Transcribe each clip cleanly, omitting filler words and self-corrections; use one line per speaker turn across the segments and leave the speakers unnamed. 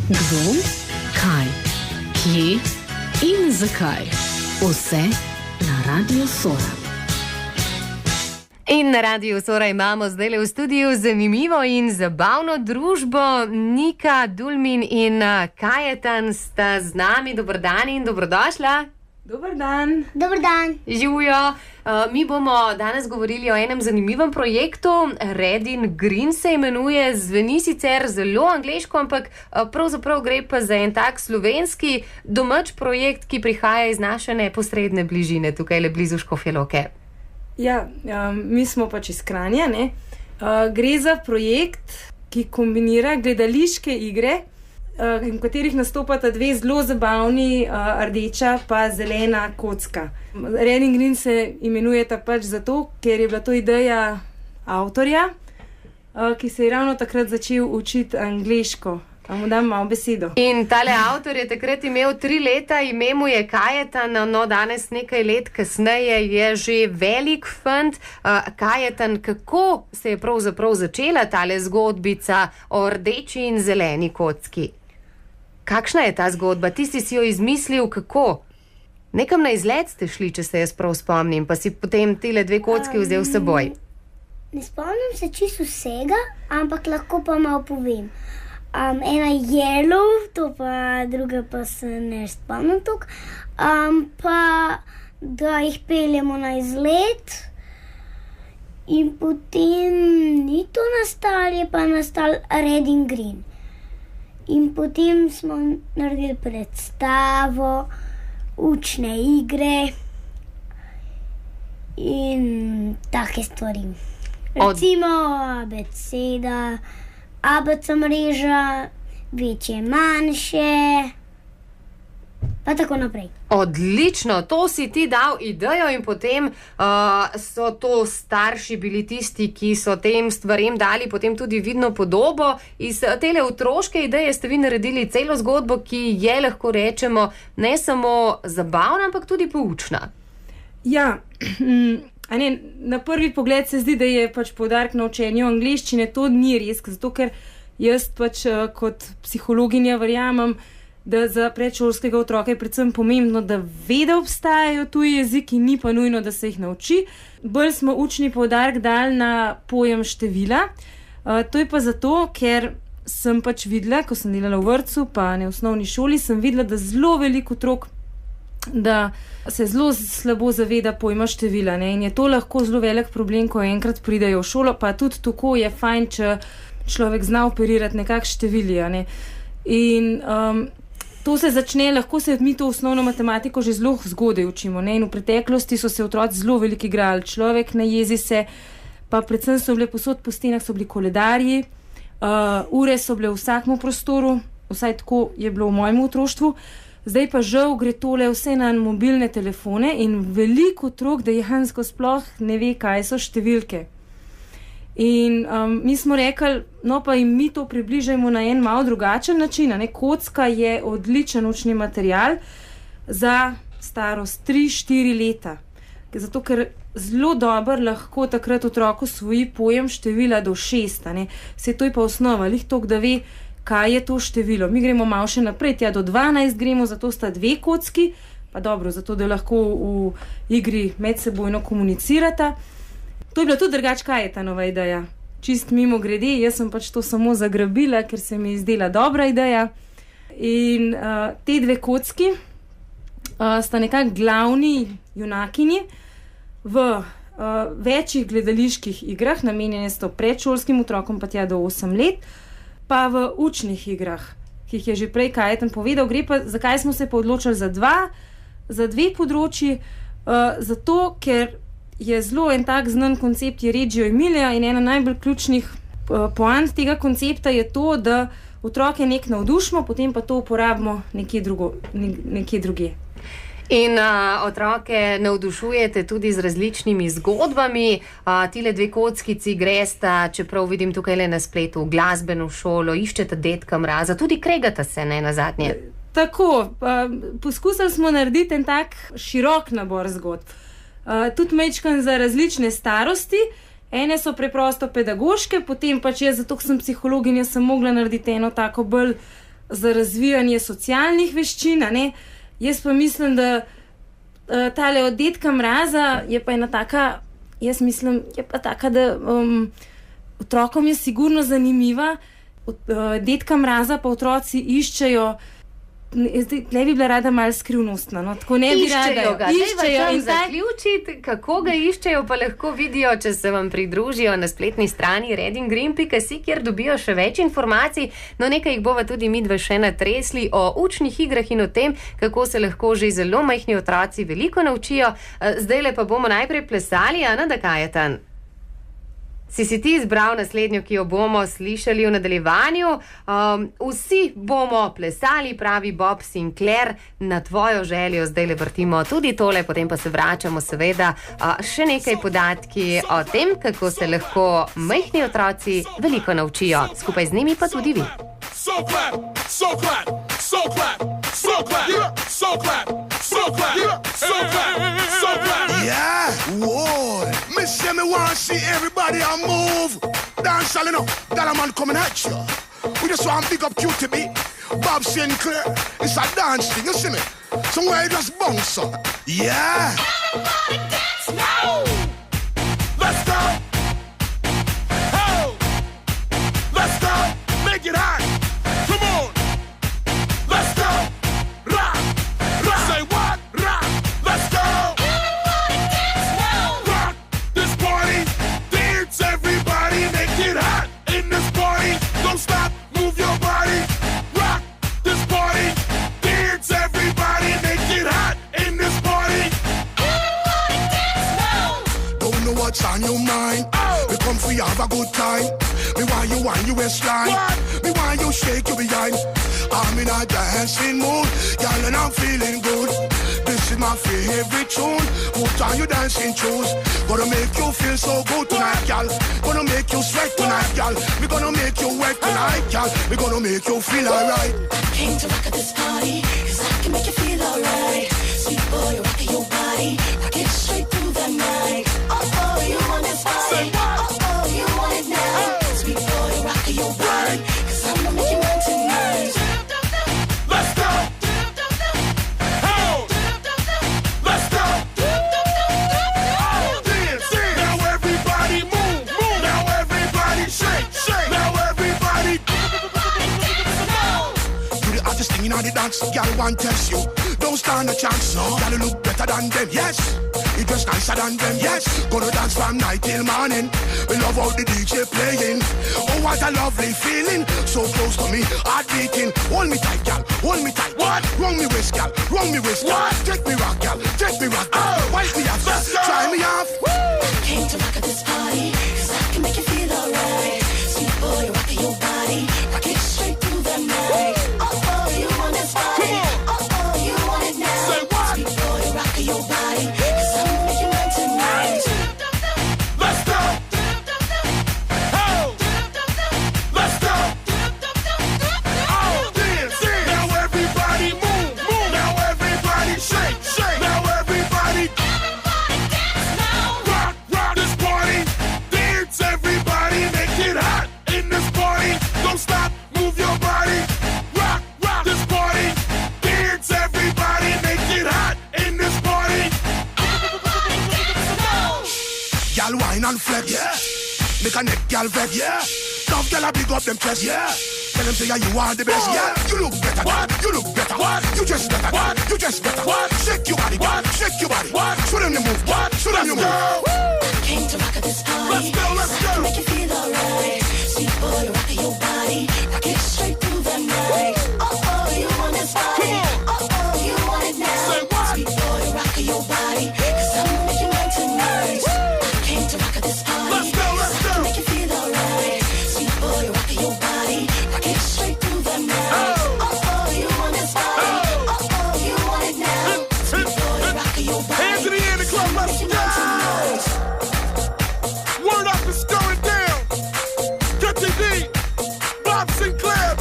Kdo, kaj, kje in zakaj. Vse na Radiu Sora. In na Radiu Sora imamo zdaj v studiu zanimivo in zabavno družbo. Nika Dulmin in Kajetan sta z nami. Dober dan in dobrodošla.
Dober dan.
Dober dan.
Živijo. Mi bomo danes govorili o enem zanimivem projektu. Red in Green se imenuje. Zveni sicer zelo angleško, ampak pravzaprav gre pa za en tak slovenski domač projekt, ki prihaja iz naše neposredne bližine, tukaj le blizu Škofje Loke.
Ja, mi smo pač iz Kranja, ne. Gre za projekt, ki kombinira gledališke igre, v katerih nastopata dve zelo zabavni, rdeča pa zelena kocka. Red in Green se imenujeta pač zato, ker je bila to ideja avtorja, ki se je ravno takrat začel učiti angleško. Pa mu dam malo besedo.
In tale avtor je takrat imel 3 leta, ime mu je Kajetan, no danes nekaj let kasneje je že velik fant. Kajetan, kako se je pravzaprav začela tale zgodbica o rdeči in zeleni kocki? Kakšna je ta zgodba? Ti si jo izmislil, kako? Nekam na izlet ste šli, če se jaz prav spomnim, pa si potem tile 2 kocki vzel s seboj.
Ne spomnim se čisto vsega, ampak lahko pa malo povem. Ena je yellow, to pa druga pa se ne spomnim toliko. Pa da jih peljemo na izlet in potem ni to nastalo, je pa nastal Red in Green. In potem smo naredili predstavo, učne igre in take stvari. Recimo abeceda, ABC mreža, večje, manjše, pa tako naprej.
Odlično, to si ti dal idejo in potem so to starši bili tisti, ki so tem stvarem dali potem tudi vidno podobo. Iz tele otroške ideje ste vi naredili celo zgodbo, ki je, lahko rečemo, ne samo zabavna, ampak tudi poučna.
Ja, na prvi pogled se zdi, da je pač poudarek na učenju angleščine. To ni res, zato ker jaz pač kot psihologinja verjamem, da za predšolskega otroka je predvsem pomembno, da ve, da obstajajo tuji jeziki, ni pa nujno, da se jih nauči. Bolj smo učni poudarek dali na pojem števila. To je pa zato, ker sem pač videla, ko sem delala v vrtcu, pa ne v osnovni šoli, sem videla, da zelo veliko otrok, da se zelo slabo zaveda pojma števila, ne? In je to lahko zelo velik problem, ko enkrat pridejo v šolo, pa tudi tako je fajn, če človek zna operirati nekak števili, ne? In to se začne, lahko se mi to osnovno matematiko že zelo zgodaj učimo, ne? In v preteklosti so se otroci zelo veliko igrali, človek najezi se, pa predvsem so bile posod po stenah, so bili koledarji, ure so bile v vsakem prostoru, vsaj tako je bilo v mojem otroštvu. Zdaj pa žal gre tole vse na mobilne telefone in veliko otrok dejansko sploh ne ve, kaj so številke. In mi smo rekli, no pa jim mi to približajmo na en malo drugačen način, ne? Kocka je odličen učni material za starost 3-4 leta. Zato, ker zelo dobro lahko takrat otroku osvoji pojem števila do 6, ne? Saj to je pa osnova, lih toliko, da ve, kaj je to število. Mi gremo malo še naprej, tja do 12 gremo, zato sta 2 kocki, pa dobro, zato da lahko v igri medsebojno komunicirata. To je bila tudi drugače Kajetanova ideja. Čist mimo grede, jaz sem pač to samo zagrabila, ker se mi je zdela dobra ideja. In te 2 kocki sta nekako glavni junakinji v večjih gledaliških igrah, namenjene so predšolskim otrokom pa tja do 8 let, pa v učnih igrah, ki jih je že prej Kajetan povedal. Gre pa, zakaj smo se pa odločili za 2 področji, zato, ker je zelo en tak znan koncept je Reggio Emilia in ena najbolj ključnih poant tega koncepta je to, da otroke nek navdušimo, potem pa to uporabimo nekje druge.
In otroke navdušujete tudi z različnimi zgodbami. Tile 2 kockici gresta, čeprav vidim tukaj le na spletu, v glasbeno šolo, iščete dedka Mraza, tudi kregata se, ne nazadnje.
Tako, poskusili smo narediti en tak širok nabor zgodb. Tudi majčkan za različne starosti. Ene so preprosto pedagoške, potem pač jaz, zato sem psihologinja, sem mogla narediti eno tako bolj za razvijanje socialnih veščin, a ne. Jaz pa mislim, da tale od Dedka Mraza je pa ena taka, jaz mislim, je pa taka, da otrokom je sigurno zanimiva. Dedka Mraza pa otroci iščejo, tle bi bila rada malo skrivnostna, no, tako ne bi rada.
Iščejo in zaključiti, kako ga iščejo, pa lahko vidijo, če se vam pridružijo na spletni strani readingreen.si, kjer dobijo še več informacij. No, nekaj jih bova tudi midva še natresli o učnih igrah in o tem, kako se lahko že zelo majhni otroci veliko naučijo. Zdajle pa bomo najprej plesali, Nada Kajetan. Si ti izbral naslednjo, ki jo bomo slišali v nadaljevanju. Vsi bomo plesali, pravi Bob Sinclair, na tvojo željo. Zdaj le vrtimo tudi tole, potem pa se vračamo seveda še nekaj podatki o tem, kako se lahko majhni otroci veliko naučijo. Skupaj z njimi pa tudi vi. So clap, so clap, so clap, so clap, so clap, so clap, so clap, so clap. Yeah, whoa. Me say me want to see everybody a move. Dance all enough, that a man coming at you. We just want to pick up QTB, Bob Sinclair. It's a dance thing, you see me? Somewhere you just bounce up. Yeah. Everybody dance now. Let's go. Oh. Let's go. Make it hot. On your mind, we come for you have a good time. Me want you on your waistline. Me want you shake your behind. I'm in a dancing mood, girl, and I'm feeling good. This is my favorite tune. Put on your dancing shoes. Gonna make you feel so good tonight, girl. Gonna make you sweat tonight, girl. We gonna make you wet tonight, girl. We gonna make you feel alright. Came to rock at this party, 'cause I can make you feel alright. Sweet boy, rock your body, rock it straight through the night. Oh, you want this body? Oh, you want it now? Sweet boy, rock your body, 'cause I'm gonna make you mine tonight. Let's go. Oh, let's go. Oh, dance. Now everybody move. Now everybody shake. Now everybody. Do the hottest thing in the dance, girl, want test you. Don't stand a chance, no. Gotta look better than them, yes. You just nicer than them, yes. Gonna dance from night till morning. We love how the DJ playing. Oh, what a lovely feeling. So close to me, heart beating. Hold me tight, gal, hold me tight. What? Wrong me waist, gal, wrong me waist. What? Take me rock, gal, take me rock, gal. Wipe me off, try me off. Woo! Came to rock at this party, 'cause I can make you feel alright. Sweet boy, rock your body, rock it straight through the night. Oh, you want this body? Oh, you want it now? Say what? Sweet boy, rock your body, 'cause I'm gonna make you mine tonight. Let's go. Oh, let's go. Oh, dance. Now everybody move. Now everybody shake. Now everybody. Dance now. Rock this party. Dance everybody, make it hot in this party. Don't stop, move your body. Rock this party. Dance everybody, make it hot in this party. Gal wine and flex, yeah. Make a neck gal vex, yeah. Tough gal a big up them chest, yeah. Tell them say you are the best, yeah. You look better, what? You look better, what? You just better, what? You just better, what? Shake your body, what? Shake your body, what? Show them you move, what? Show them you move. Came to rock at this party. Let's go, let's go. Make you feel alright. Sweet boy, rock your body, rock it straight through the night. Oh, you want this body? Oh, you want it now? Say what? Sweet boy, rock your body, 'cause I'm gonna make you mine tonight. Came to rock at this party. Let's go, let's go. Make you feel alright. Sweet boy, rock your body, rock it straight through the night. Oh, you want this body? Oh, you want it now? Sweet boy, rock your body. Hands in the air, the club, let's go. Word up is going down. Get the D, Bob Sinclair.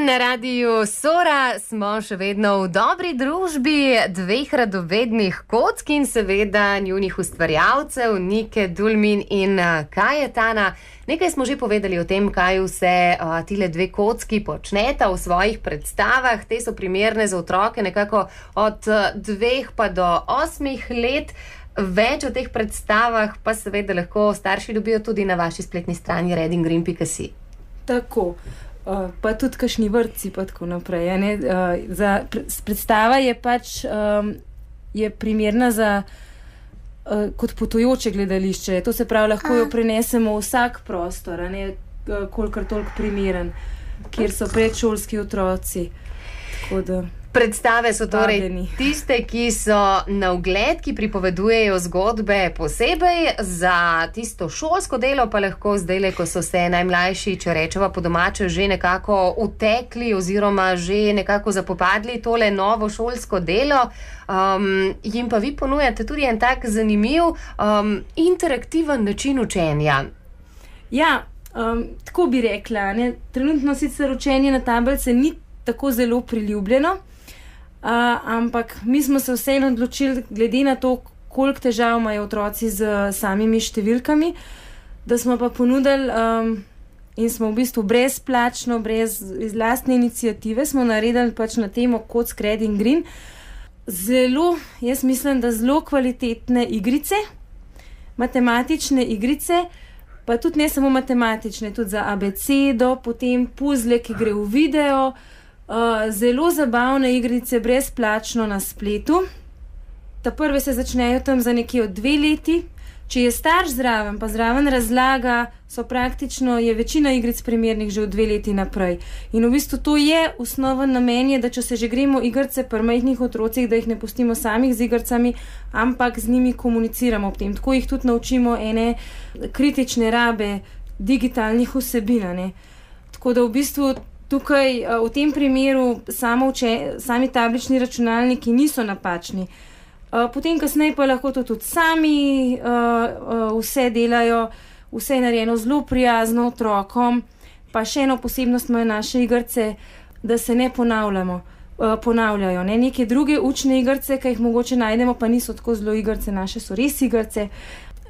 Na radiju Sora smo še vedno v dobri družbi dveh radovednih kock in seveda njunih ustvarjalcev, Nike Dulmin in Kajetana. Nekaj smo že povedali o tem, kaj vse tile dve kocki počneta v svojih predstavah. Te so primerne za otroke nekako od 2 pa do 8 let. Več o teh predstavah pa seveda lahko starši dobijo tudi na vaši spletni strani redingreen.si.
Tako. Pa tudi kakšni vrtci pa tako naprej. Predstava je pač je primerna za kot potujoče gledališče. To se pravi, lahko jo prenesemo v vsak prostor, kolikor toliko primeren, kjer so predšolski otroci. Tako da
predstave so torej tiste, ki so na ogled, ki pripovedujejo zgodbe posebej, za tisto šolsko delo pa lahko zdajle, ko so se najmlajši, če rečeva po domače, že nekako utekli oziroma že nekako zapopadli tole novo šolsko delo, jim pa vi ponujate tudi en tak zanimiv, interaktiven način učenja.
Ja, tako bi rekla, trenutno sicer učenje na tablice ni tako zelo priljubljeno, ampak mi smo se vseeno odločili, glede na to, koliko težav imajo otroci z samimi številkami, da smo pa ponudili in smo v bistvu brezplačno, iz lastne iniciative smo naredili pač na temo kock Red in Green. Jaz mislim, da zelo kvalitetne igrice, matematične igrice, pa tudi ne samo matematične, tudi za abecedo, potem puzle, ki gre v video, zelo zabavne igrice brezplačno na spletu. Ta prve se začnejo tam za nekje od 2 leti. Če je starš zraven, pa zraven razlaga, je večina igric primernih že od 2 leti naprej. In v bistvu to je osnoven namen, da če se že gremo igrice pri majhnih otrocih, da jih ne pustimo samih z igricami, ampak z njimi komuniciramo ob tem. Tako jih tudi naučimo ene kritične rabe digitalnih vsebin. Tako da v bistvu tukaj v tem primeru sami tablični računalniki niso napačni. Potem kasneje pa lahko to tudi sami vse delajo, vse je narejeno zelo prijazno otrokom, pa še eno posebnost imajo naše igrice, da se ne ponavljajo. Neke druge učne igrice, ki jih mogoče najdemo, pa niso tako zelo igrice, naše so res igrice.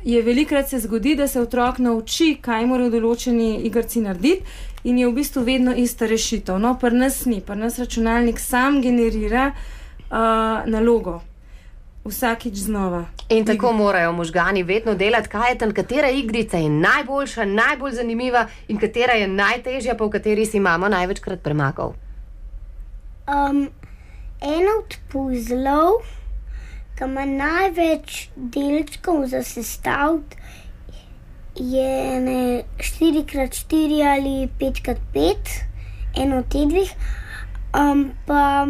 Velikokrat se zgodi, da se otrok nauči, kaj mora v določeni igrici narediti in je v bistvu vedno ista rešitev. No, pri nas ni, pri nas računalnik sam generira nalogo. Vsakič znova.
In tako morajo možgani vedno delati, katera igrica je najboljša, najbolj zanimiva in katera je najtežja, pa v kateri si imamo največkrat premagal.
En od puzlov, ki ima največ delčkov za sestaviti, je 4x4 ali 5x5, eno od teh dveh. Pa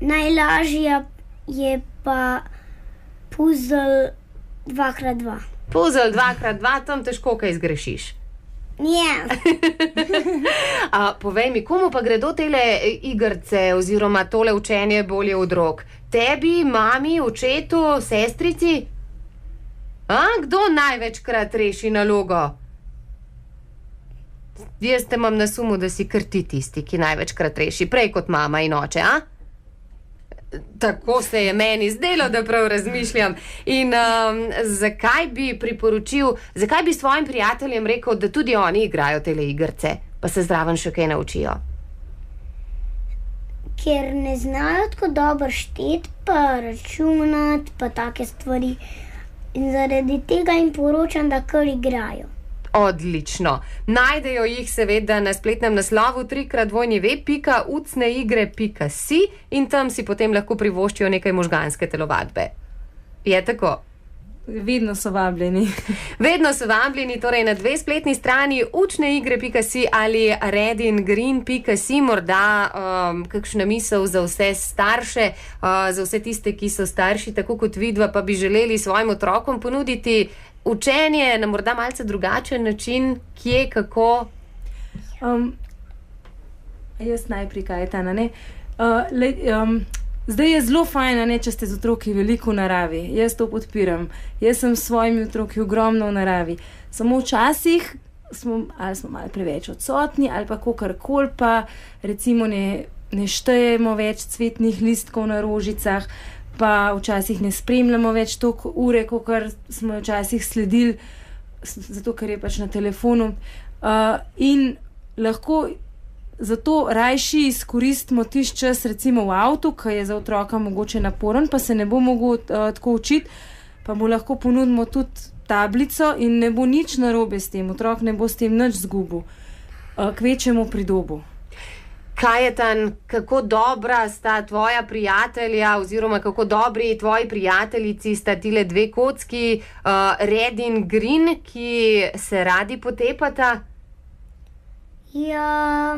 najlažja je pa puzzle 2x2.
Puzzle 2x2, tam težko kaj zgrešiš.
Ja.
Povej mi, komu pa gredo tele igrice oziroma tole učenje bolje od rok? Tebi, mami, očetu, sestrici? Kdo največkrat reši nalogo? Jaz te imam na sumu, da si kar ti tisti, ki največkrat reši, prej kot mama in oče, Tako se je meni zdelo, da prav razmišljam. In zakaj bi svojim prijateljem rekel, da tudi oni igrajo tele igrice, pa se zraven še kaj naučijo?
Ker ne znajo tako dobro šteti, pa računati, pa take stvari. In zaradi tega jim poročam, da kar igrajo.
Odlično. Najdejo jih seveda na spletnem naslovu www.ucneigre.si in tam si potem lahko privoščijo nekaj možganske telovadbe. Je tako?
Vedno so vabljeni.
Vedno so vabljeni, torej na 2 spletni strani ucneigre.si ali redingreen.si, morda kakšna misel za vse starše, za vse tiste, ki so starši, tako kot vidva, pa bi želeli svojim otrokom ponuditi učenje na morda malce drugačen način, kje, kako?
Jaz najprej Kajetana, zdaj je zelo fajn, če ste z otroki veliko v naravi. Jaz to podpiram. Jaz sem s svojimi otroki ogromno v naravi. Samo včasih smo malo preveč odsotni ali pa kakorkoli, pa recimo ne štejemo več cvetnih listkov na rožicah, pa včasih ne spremljamo več toliko ure, kot smo včasih sledili, zato ker je pač na telefonu. In lahko zato rajši izkoristimo tisti čas recimo v avtu, ki je za otroka mogoče naporen, pa se ne bo mogel tako učiti, pa mu lahko ponudimo tudi tablico in ne bo nič narobe s tem, otrok ne bo s tem nič zgubil, kvečemo pridobu.
Kajetan, kako dobra sta tvoja prijatelja oziroma kako dobri tvoji prijateljici sta tile dve kocki, Red in Green, ki se radi potepata?
Ja,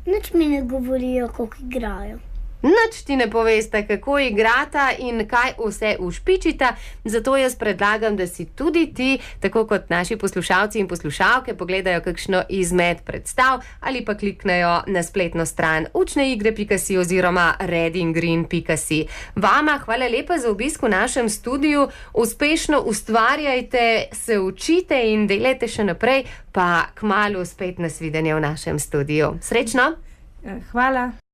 nič mi ne govorijo, kako igrajo.
Nič ti ne poveste, kako igrata in kaj vse ušpičita, zato jaz predlagam, da si tudi ti, tako kot naši poslušalci in poslušalke, pogledajo kakšno izmed predstav ali pa kliknejo na spletno stran učneigre.si oziroma redingreen.si. Vama hvala lepa za obisk v našem studiu, uspešno ustvarjajte, se učite in delajte še naprej, pa kmalu spet nasvidenje v našem studiu. Srečno!
Hvala!